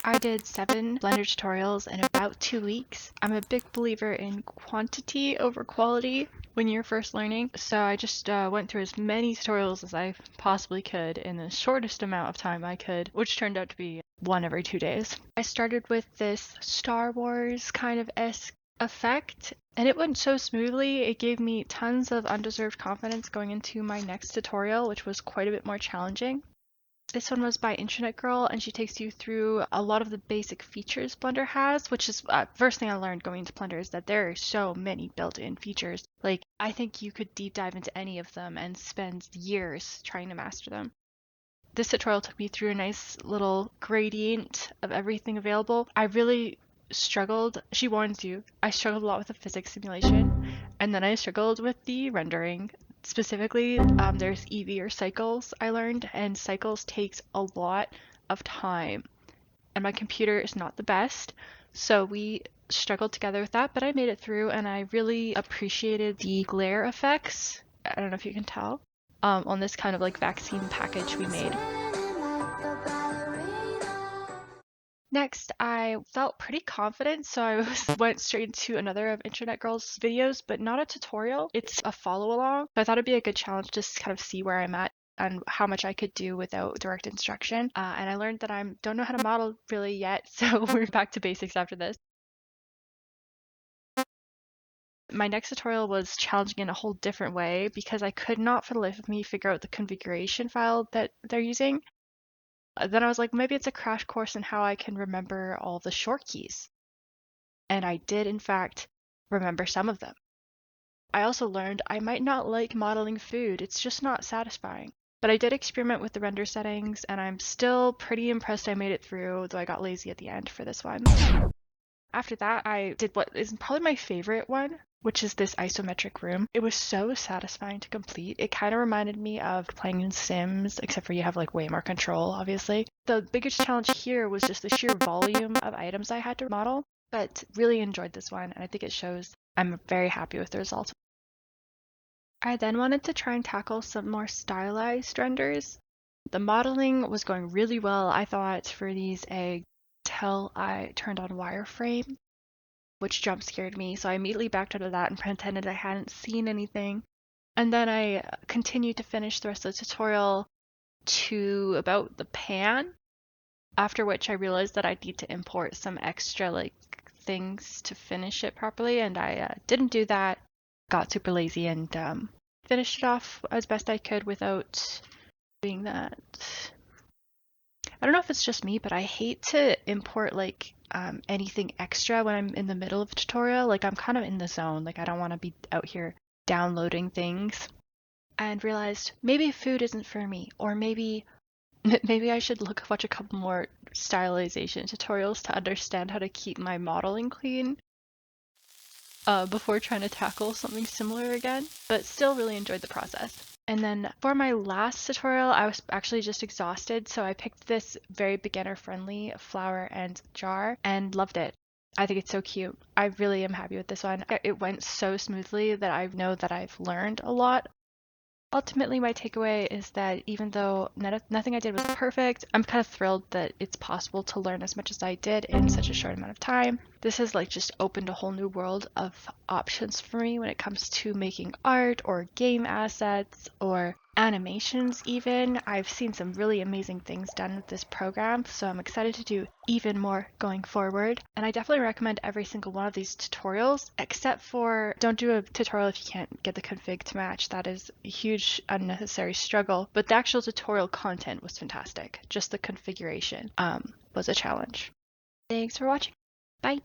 I did 7 Blender tutorials in about 2 weeks. I'm a big believer in quantity over quality when you're first learning, so I just went through as many tutorials as I possibly could in the shortest amount of time I could, which turned out to be one every 2 days. I started with this Star Wars kind of esque effect, and it went so smoothly. It gave me tons of undeserved confidence going into my next tutorial, which was quite a bit more challenging. This one was by Internet Girl, and she takes you through a lot of the basic features Blender has, which is first thing I learned going into Blender is that there are so many built-in features. Like, I think you could deep dive into any of them and spend years trying to master them. This tutorial took me through a nice little gradient of everything available. I really struggled. She warns you. I struggled a lot with the physics simulation, and then I struggled with the rendering. Specifically, there's EV or cycles I learned, and cycles takes a lot of time, and my computer is not the best, so we struggled together with that, but I made it through, and I really appreciated the glare effects. I don't know if you can tell, on this kind of like vaccine package we made. Next, I felt pretty confident, so I went straight into another of Internet Girl's videos, but not a tutorial. It's a follow-along. So I thought it'd be a good challenge to kind of see where I'm at and how much I could do without direct instruction. And I learned that I don't know how to model really yet, so we're back to basics after this. My next tutorial was challenging in a whole different way because I could not for the life of me figure out the configuration file that they're using. Then I was like, maybe it's a crash course in how I can remember all the short keys. And I did, in fact, remember some of them. I also learned I might not like modeling food, it's just not satisfying. But I did experiment with the render settings, and I'm still pretty impressed I made it through, though I got lazy at the end for this one. After that, I did what is probably my favorite one, which is this isometric room. It was so satisfying to complete. It kind of reminded me of playing in Sims, except for you have like way more control, obviously. The biggest challenge here was just the sheer volume of items I had to model, but really enjoyed this one, and I think it shows I'm very happy with the result. I then wanted to try and tackle some more stylized renders. The modeling was going really well, I thought, for these eggs until I turned on wireframe, which jump scared me, so I immediately backed out of that and pretended I hadn't seen anything. And then I continued to finish the rest of the tutorial to about the pan, after which I realized that I'd need to import some extra like things to finish it properly, and I didn't do that, got super lazy, and finished it off as best I could without doing that. I don't know if it's just me, but I hate to import like anything extra when I'm in the middle of a tutorial. Like I'm kind of in the zone. Like I don't want to be out here downloading things. And realized maybe food isn't for me, or maybe I should watch a couple more stylization tutorials to understand how to keep my modeling clean before trying to tackle something similar again. But still really enjoyed the process. And then for my last tutorial, I was actually just exhausted, so I picked this very beginner-friendly flower and jar and loved it. I think it's so cute. I really am happy with this one. It went so smoothly that I know that I've learned a lot. Ultimately, my takeaway is that even though nothing I did was perfect, I'm kind of thrilled that it's possible to learn as much as I did in such a short amount of time. This has like just opened a whole new world of options for me when it comes to making art or game assets or animations even. I've seen some really amazing things done with this program, so I'm excited to do even more going forward. And I definitely recommend every single one of these tutorials, except for don't do a tutorial if you can't get the config to match. That is a huge unnecessary struggle, but the actual tutorial content was fantastic. Just the configuration was a challenge. Thanks for watching. Bye.